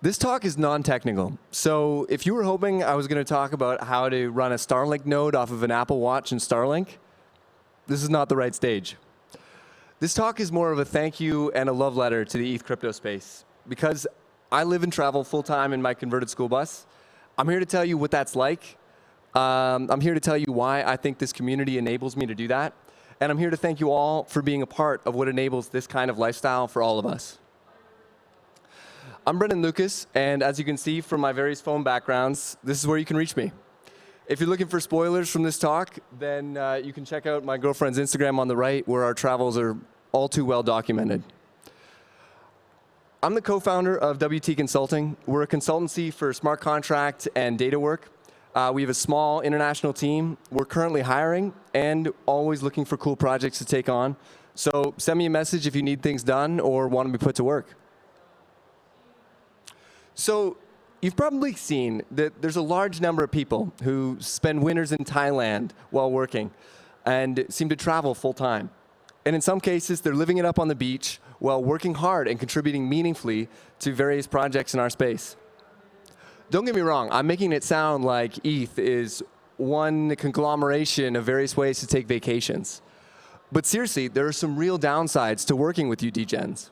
This talk is non-technical, so if you were hoping I was going to talk about how to run a Starlink node off of an Apple Watch in Starlink, this is not the right stage. This talk is more of a thank you and a love letter to the ETH crypto space. Because I live and travel full-time in my converted school bus, I'm here to tell you what that's like. I'm here to tell you why I think this community enables me to do that. And I'm here to thank you all for being a part of what enables this kind of lifestyle for all of us. I'm Brendan Lucas, and as you can see from my various phone backgrounds, this is where you can reach me. If you're looking for spoilers from this talk, then you can check out my girlfriend's Instagram on the right, where our travels are all too well documented. I'm the co-founder of WT Consulting. We're a consultancy for smart contract and data work. We have a small international team. We're currently hiring and always looking for cool projects to take on. So send me a message if you need things done or want to be put to work. So you've probably seen that there's a large number of people who spend winters in Thailand while working and seem to travel full time. And in some cases, they're living it up on the beach while working hard and contributing meaningfully to various projects in our space. Don't get me wrong, I'm making it sound like ETH is one conglomeration of various ways to take vacations. But seriously, there are some real downsides to working with you degens.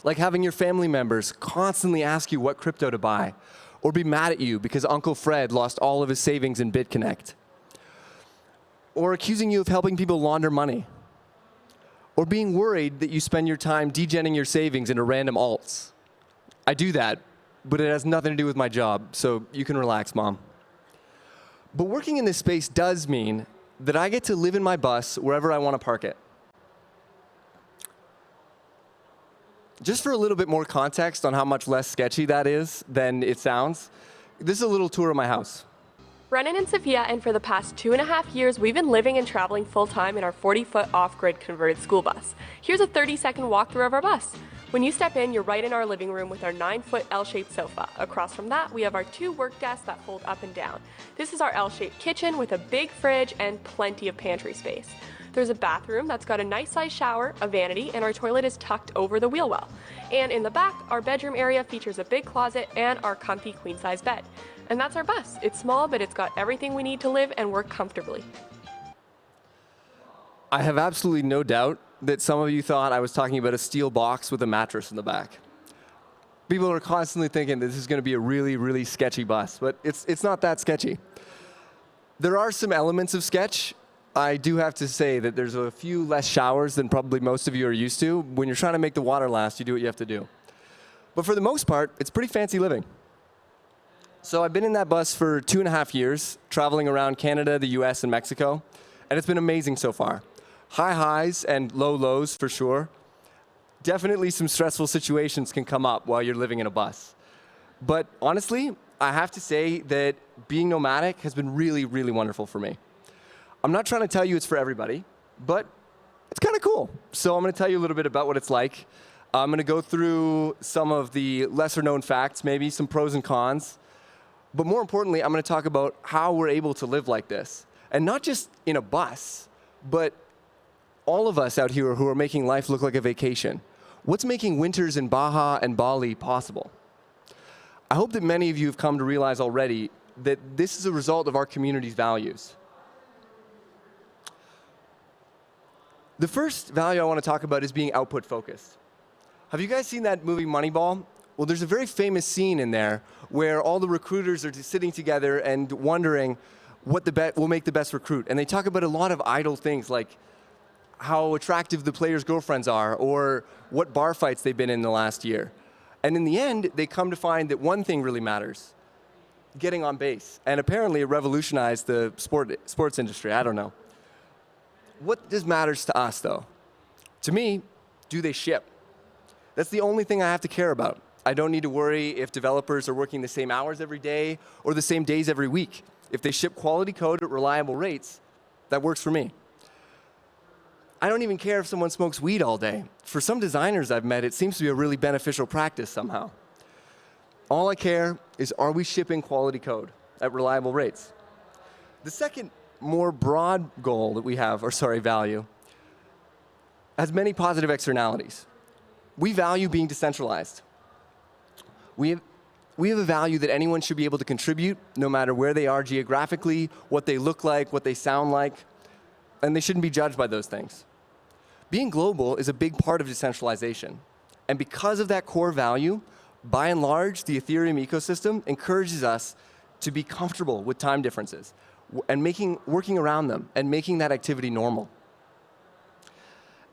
Like having your family members constantly ask you what crypto to buy, or be mad at you because Uncle Fred lost all of his savings in BitConnect, or accusing you of helping people launder money, or being worried that you spend your time degenning your savings into random alts. I do that, but it has nothing to do with my job, so you can relax, Mom. But working in this space does mean that I get to live in my bus wherever I want to park it. Just for a little bit more context on how much less sketchy that is than it sounds, this is a little tour of my house. Brennan and Sophia, and for the past 2.5 years, we've been living and traveling full-time in our 40-foot off-grid converted school bus. Here's a 30-second walkthrough of our bus. When you step in, you're right in our living room with our 9-foot L-shaped sofa. Across from that, we have our 2 work desks that fold up and down. This is our L-shaped kitchen with a big fridge and plenty of pantry space. There's a bathroom that's got a nice-sized shower, a vanity, and our toilet is tucked over the wheel well. And in the back, our bedroom area features a big closet and our comfy queen-size bed. And that's our bus. It's small, but it's got everything we need to live and work comfortably. I have absolutely no doubt that some of you thought I was talking about a steel box with a mattress in the back. People are constantly thinking this is going to be a really, really sketchy bus, but it's not that sketchy. There are some elements of sketch. I do have to say that there's a few less showers than probably most of you are used to. When you're trying to make the water last, you do what you have to do. But for the most part, it's pretty fancy living. So I've been in that bus for 2.5 years, traveling around Canada, the US, and Mexico, and it's been amazing so far. High highs and low lows for sure. Definitely some stressful situations can come up while you're living in a bus. But honestly, I have to say that being nomadic has been really, really wonderful for me. I'm not trying to tell you it's for everybody, but it's kind of cool. So I'm going to tell you a little bit about what it's like. I'm going to go through some of the lesser known facts, maybe some pros and cons. But more importantly, I'm going to talk about how we're able to live like this. And not just in a bus, but all of us out here who are making life look like a vacation. What's making winters in Baja and Bali possible? I hope that many of you have come to realize already that this is a result of our community's values. The first value I want to talk about is being output focused. Have you guys seen that movie Moneyball? Well, there's a very famous scene in there where all the recruiters are sitting together and wondering what will make the best recruit. And they talk about a lot of idle things like how attractive the players' girlfriends are or what bar fights they've been in the last year. And in the end, they come to find that one thing really matters: getting on base. And apparently it revolutionized the sports industry. I don't know. What does matters to us, though? To me, do they ship? That's the only thing I have to care about. I don't need to worry if developers are working the same hours every day or the same days every week. If they ship quality code at reliable rates, that works for me. I don't even care if someone smokes weed all day. For some designers I've met, it seems to be a really beneficial practice somehow. All I care is, are we shipping quality code at reliable rates? The second more broad goal that we have, or sorry, value, has many positive externalities. We value being decentralized. We have a value that anyone should be able to contribute, no matter where they are geographically, what they look like, what they sound like, and they shouldn't be judged by those things. Being global is a big part of decentralization. And because of that core value, by and large, the Ethereum ecosystem encourages us to be comfortable with time differences and working around them and making that activity normal.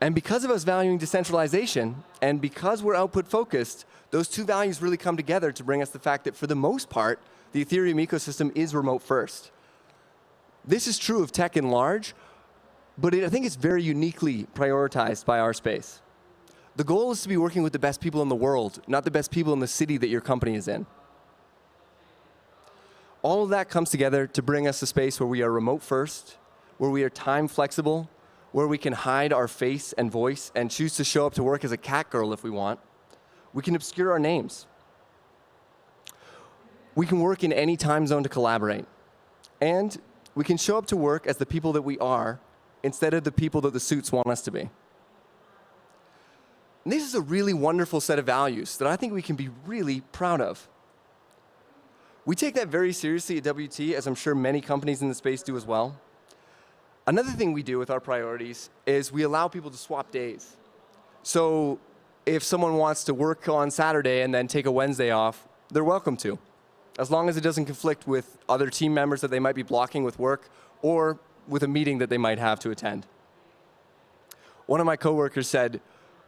And because of us valuing decentralization, and because we're output focused, those two values really come together to bring us the fact that for the most part, the Ethereum ecosystem is remote first. This is true of tech in large, but I think it's very uniquely prioritized by our space. The goal is to be working with the best people in the world, not the best people in the city that your company is in. All of that comes together to bring us a space where we are remote first, where we are time flexible, where we can hide our face and voice and choose to show up to work as a cat girl if we want. We can obscure our names. We can work in any time zone to collaborate. And we can show up to work as the people that we are instead of the people that the suits want us to be. And this is a really wonderful set of values that I think we can be really proud of. We take that very seriously at WT, as I'm sure many companies in the space do as well. Another thing we do with our priorities is we allow people to swap days. So if someone wants to work on Saturday and then take a Wednesday off, they're welcome to, as long as it doesn't conflict with other team members that they might be blocking with work or with a meeting that they might have to attend. One of my coworkers said,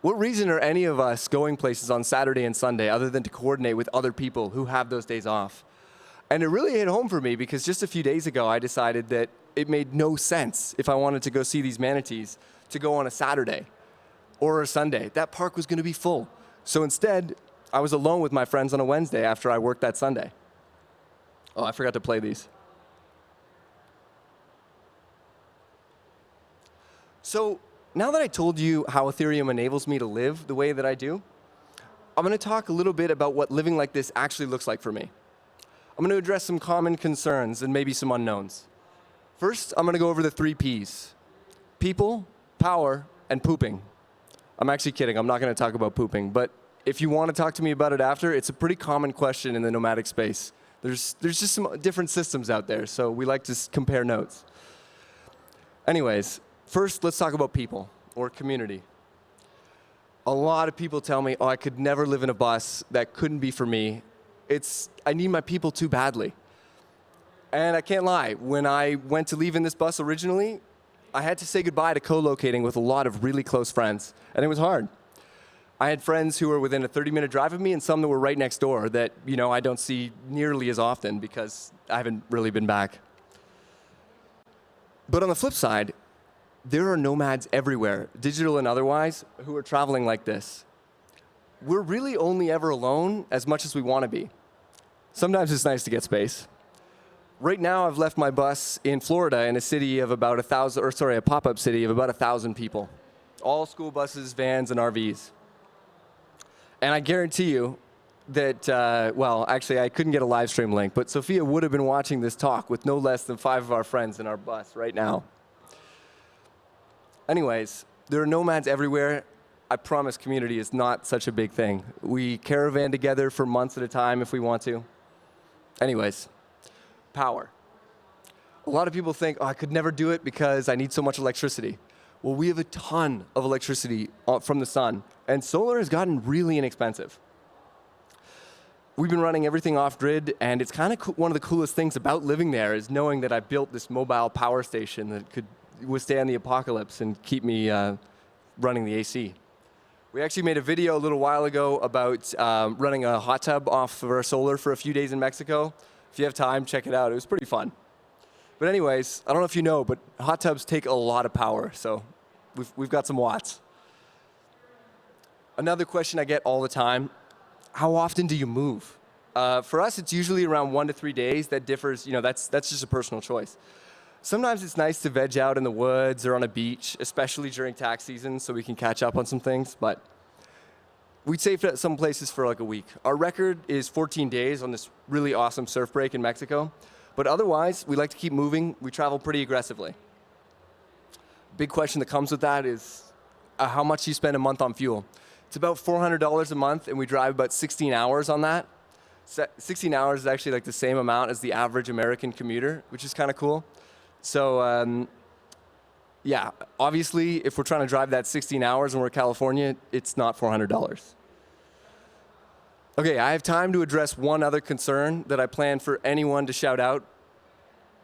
"What reason are any of us going places on Saturday and Sunday other than to coordinate with other people who have those days off?" And it really hit home for me because just a few days ago, I decided that it made no sense if I wanted to go see these manatees to go on a Saturday or a Sunday. That park was going to be full. So instead, I was alone with my friends on a Wednesday after I worked that Sunday. Oh, I forgot to play these. So now that I told you how Ethereum enables me to live the way that I do, I'm going to talk a little bit about what living like this actually looks like for me. I'm going to address some common concerns and maybe some unknowns. First, I'm going to go over the 3 Ps: people, power, and pooping. I'm actually kidding. I'm not going to talk about pooping. But if you want to talk to me about it after, it's a pretty common question in the nomadic space. There's just some different systems out there, so we like to compare notes. Anyways, first, let's talk about people or community. A lot of people tell me, "Oh, I could never live in a bus. That couldn't be for me. I need my people too badly." And I can't lie, when I went to leave in this bus originally, I had to say goodbye to co-locating with a lot of really close friends, and it was hard. I had friends who were within a 30-minute drive of me and some that were right next door that, I don't see nearly as often because I haven't really been back. But on the flip side, there are nomads everywhere, digital and otherwise, who are traveling like this. We're really only ever alone as much as we want to be. Sometimes it's nice to get space. Right now, I've left my bus in Florida in a city of about a pop-up city of about 1,000 people. All school buses, vans, and RVs. And I guarantee you that, actually, I couldn't get a live stream link, but Sophia would have been watching this talk with no less than 5 of our friends in our bus right now. Anyways, there are nomads everywhere. I promise community is not such a big thing. We caravan together for months at a time if we want to. Anyways, power. A lot of people think, "Oh, I could never do it because I need so much electricity." Well, we have a ton of electricity from the sun, and solar has gotten really inexpensive. We've been running everything off-grid, and it's kind of one of the coolest things about living there is knowing that I built this mobile power station that could withstand the apocalypse and keep me running the AC. We actually made a video a little while ago about running a hot tub off of our solar for a few days in Mexico. If you have time, check it out. It was pretty fun. But anyways, I don't know if you know, but hot tubs take a lot of power, so we've got some watts. Another question I get all the time: how often do you move? For us, it's usually around 1 to 3 days. That differs. That's just a personal choice. Sometimes it's nice to veg out in the woods or on a beach, especially during tax season, so we can catch up on some things. But we'd stay at some places for like a week. Our record is 14 days on this really awesome surf break in Mexico. But otherwise, we like to keep moving. We travel pretty aggressively. Big question that comes with that is how much do you spend a month on fuel? It's about $400 a month, and we drive about 16 hours on that. 16 hours is actually like the same amount as the average American commuter, which is kind of cool. So yeah, obviously, if we're trying to drive that 16 hours and we're in California, it's not $400. Okay, I have time to address one other concern that I plan for anyone to shout out.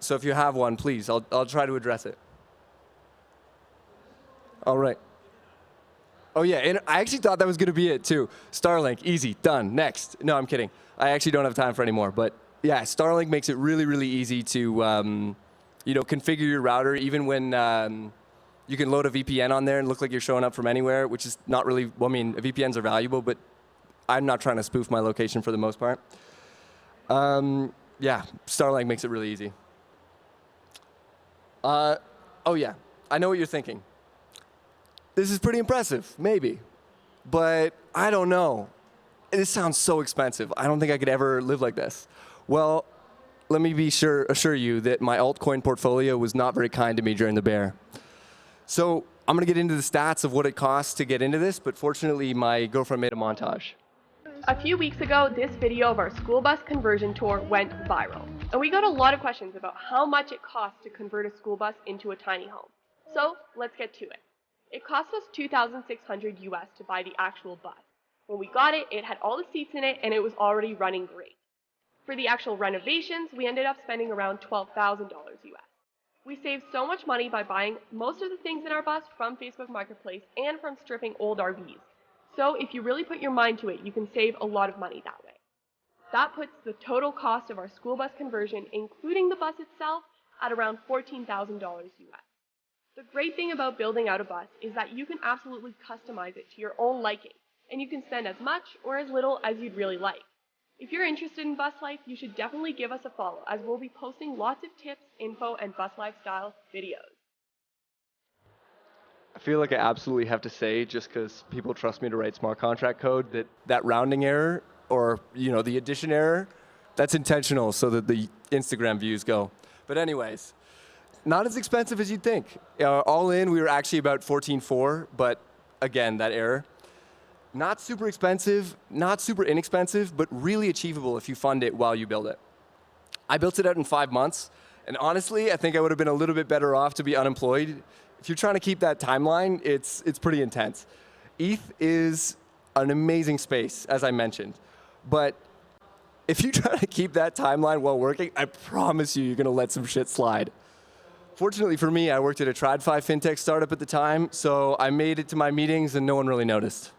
So if you have one, please, I'll try to address it. All right. Oh yeah, and I actually thought that was going to be it too. Starlink, easy, done, next. No, I'm kidding. I actually don't have time for any more. But yeah, Starlink makes it really, really easy to configure your router, even when you can load a VPN on there and look like you're showing up from anywhere, which is not really, well, I mean, VPNs are valuable, but I'm not trying to spoof my location for the most part. Yeah, Starlink makes it really easy. Oh yeah, I know what you're thinking. This is pretty impressive, maybe, but I don't know. This sounds so expensive. I don't think I could ever live like this. Well, let me assure you that my altcoin portfolio was not very kind to me during the bear. So I'm going to get into the stats of what it costs to get into this, but fortunately, my girlfriend made a montage. A few weeks ago, this video of our school bus conversion tour went viral, and we got a lot of questions about how much it costs to convert a school bus into a tiny home. So let's get to it. It cost us $2,600 US to buy the actual bus. When we got it, it had all the seats in it and it was already running great. For the actual renovations, we ended up spending around $12,000 US. We saved so much money by buying most of the things in our bus from Facebook Marketplace and from stripping old RVs. So if you really put your mind to it, you can save a lot of money that way. That puts the total cost of our school bus conversion, including the bus itself, at around $14,000 US. The great thing about building out a bus is that you can absolutely customize it to your own liking, and you can spend as much or as little as you'd really like. If you're interested in bus life, you should definitely give us a follow, as we'll be posting lots of tips, info, and bus lifestyle videos. I feel like I absolutely have to say, just because people trust me to write smart contract code, that rounding error, or the addition error, that's intentional so that the Instagram views go. But anyways, not as expensive as you'd think. All in, we were actually about $14,400, but again, that error. Not super expensive, not super inexpensive, but really achievable if you fund it while you build it. I built it out in 5 months, and honestly, I think I would have been a little bit better off to be unemployed. If you're trying to keep that timeline, it's pretty intense. ETH is an amazing space, as I mentioned, but if you try to keep that timeline while working, I promise you're going to let some shit slide. Fortunately for me, I worked at a TradFi fintech startup at the time, so I made it to my meetings and no one really noticed.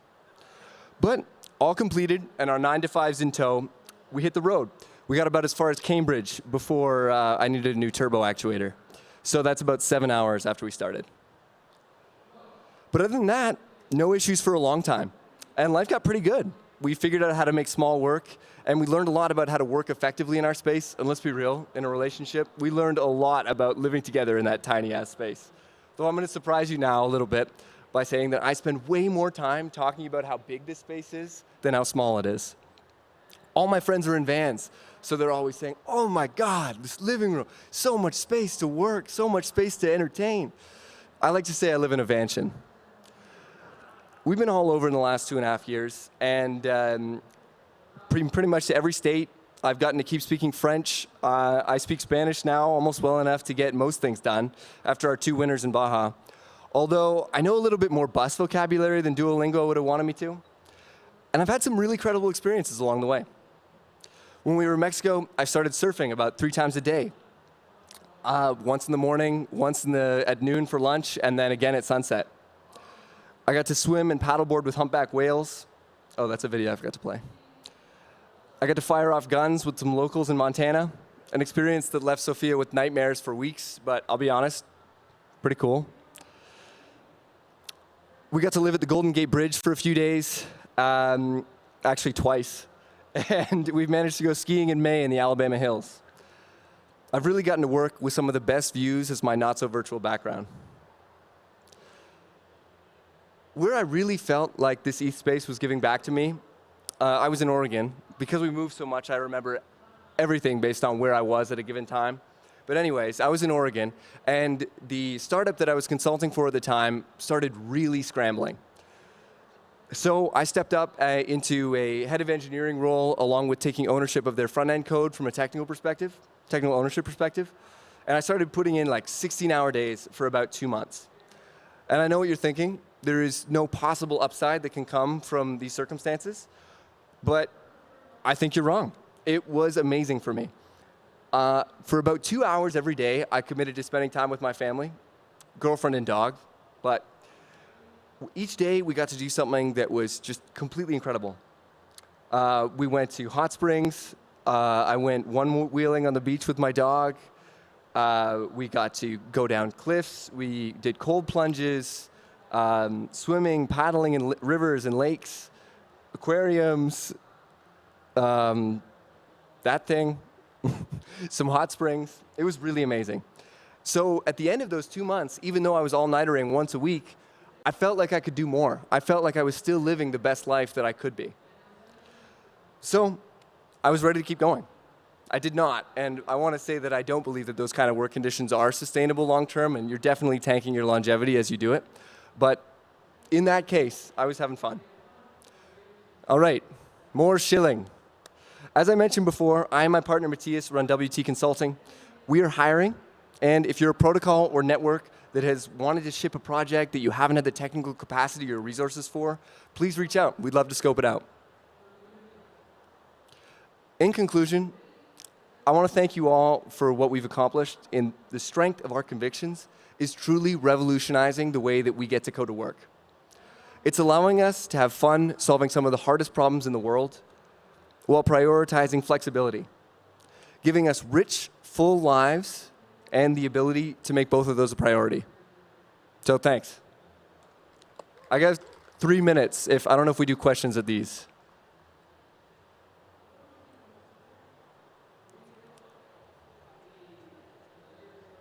But all completed and our 9 to 5s in tow, we hit the road. We got about as far as Cambridge before I needed a new turbo actuator. So that's about 7 hours after we started. But other than that, no issues for a long time. And life got pretty good. We figured out how to make small work, and we learned a lot about how to work effectively in our space. And let's be real, in a relationship, we learned a lot about living together in that tiny-ass space. Though I'm going to surprise you now a little bit by saying that I spend way more time talking about how big this space is than how small it is. All my friends are in vans, so they're always saying, oh my God, this living room, so much space to work, so much space to entertain. I like to say I live in a vansion. We've been all over in the last 2.5 years, and pretty much to every state. I've gotten to keep speaking French. I speak Spanish now almost well enough to get most things done after our 2 winters in Baja. Although I know a little bit more bus vocabulary than Duolingo would have wanted me to. And I've had some really credible experiences along the way. When we were in Mexico, I started surfing about 3 times a day. Once in the morning, once at noon for lunch, and then again at sunset. I got to swim and paddleboard with humpback whales. Oh, that's a video I forgot to play. I got to fire off guns with some locals in Montana, an experience that left Sophia with nightmares for weeks, but I'll be honest, pretty cool. We got to live at the Golden Gate Bridge for a few days, actually twice, and we've managed to go skiing in May in the Alabama hills. I've really gotten to work with some of the best views as my not-so-virtual background. Where I really felt like this ETH space was giving back to me, I was in Oregon. Because we moved so much, I remember everything based on where I was at a given time. But anyways, I was in Oregon, and the startup that I was consulting for at the time started really scrambling. So I stepped up into a head of engineering role, along with taking ownership of their front-end code from a technical ownership perspective. And I started putting in like 16-hour days for about 2 months. And I know what you're thinking. There is no possible upside that can come from these circumstances. But I think you're wrong. It was amazing for me. For about 2 hours every day, I committed to spending time with my family, girlfriend and dog. But each day, we got to do something that was just completely incredible. We went to hot springs. I went one-wheeling on the beach with my dog. We got to go down cliffs. We did cold plunges, swimming, paddling in rivers and lakes, aquariums, that thing, some hot springs. It was really amazing. So at the end of those 2 months, even though I was all-nightering once a week, I felt like I could do more. I felt like I was still living the best life that I could be. So I was ready to keep going. I did not, and I want to say that I don't believe that those kind of work conditions are sustainable long-term, and you're definitely tanking your longevity as you do it. But in that case, I was having fun. All right, more shilling. As I mentioned before, I and my partner Matthias run WT Consulting. We are hiring, and if you're a protocol or network that has wanted to ship a project that you haven't had the technical capacity or resources for, please reach out. We'd love to scope it out. In conclusion, I want to thank you all for what we've accomplished, and the strength of our convictions is truly revolutionizing the way that we get to go to work. It's allowing us to have fun solving some of the hardest problems in the world while prioritizing flexibility, giving us rich, full lives and the ability to make both of those a priority. So thanks. I got 3 minutes. I don't know if we do questions at these.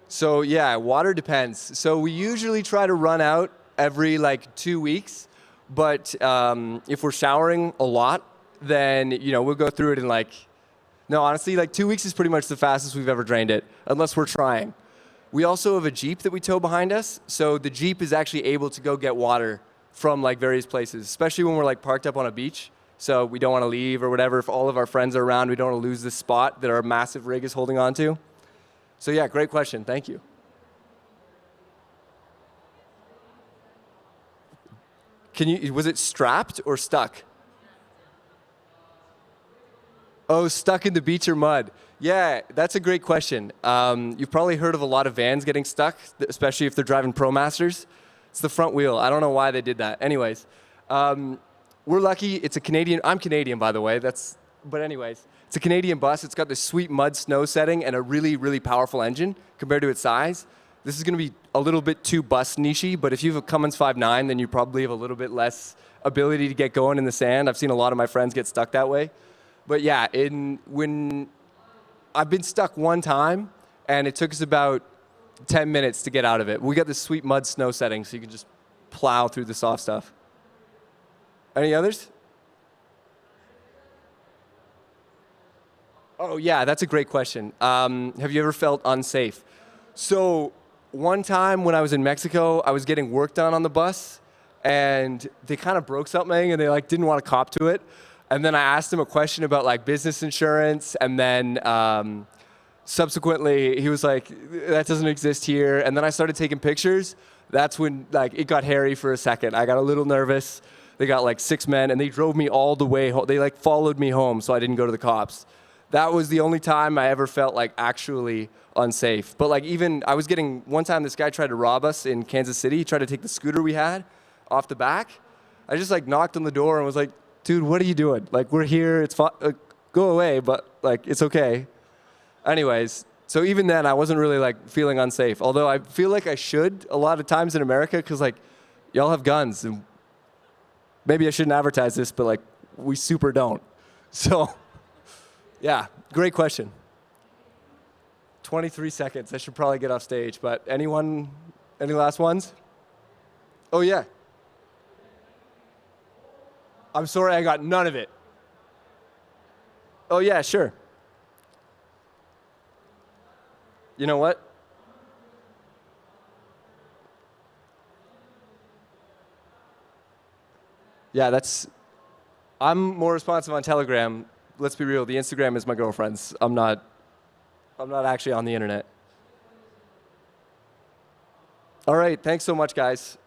So yeah, water depends. So we usually try to run out every 2 weeks, but if we're showering a lot, then we'll go through it in no, honestly, 2 weeks is pretty much the fastest we've ever drained it, unless we're trying. We also have a Jeep that we tow behind us, so the Jeep is actually able to go get water from various places, especially when we're parked up on a beach. So we don't want to leave or whatever. If all of our friends are around, we don't want to lose this spot that our massive rig is holding on to. So yeah, great question. Thank you. Was it strapped or stuck? Oh, stuck in the beach or mud. Yeah, that's a great question. You've probably heard of a lot of vans getting stuck, especially if they're driving ProMasters. It's the front wheel. I don't know why they did that. Anyways, we're lucky. It's a Canadian. I'm Canadian, by the way. But anyways, it's a Canadian bus. It's got this sweet mud snow setting and a really, really powerful engine compared to its size. This is going to be a little bit too bus nichey, but if you have a Cummins 5.9, then you probably have a little bit less ability to get going in the sand. I've seen a lot of my friends get stuck that way. But yeah, when I've been stuck one time, and it took us about 10 minutes to get out of it. We got this sweet mud snow setting, so you can just plow through the soft stuff. Any others? Oh yeah, that's a great question. Have you ever felt unsafe? So one time when I was in Mexico, I was getting work done on the bus, and they kind of broke something, and they didn't want to cop to it. And then I asked him a question about business insurance, and then subsequently he was like, "That doesn't exist here." And then I started taking pictures. That's when it got hairy for a second. I got a little nervous. They got 6 men, and they drove me all the way home. They followed me home, so I didn't go to the cops. That was the only time I ever felt actually unsafe. But even I was getting one time, this guy tried to rob us in Kansas City. He tried to take the scooter we had off the back. I just knocked on the door and was like, "Dude, what are you doing? We're here. It's fine. Go away." But it's okay. Anyways, so even then I wasn't really feeling unsafe. Although I feel I should a lot of times in America, because y'all have guns, and maybe I shouldn't advertise this, but we super don't. So yeah, great question. 23 seconds. I should probably get off stage, but any last ones? Oh yeah. I'm sorry I got none of it. Oh yeah, sure. You know what? Yeah, I'm more responsive on Telegram. Let's be real, the Instagram is my girlfriend's. I'm not actually on the internet. All right, thanks so much, guys.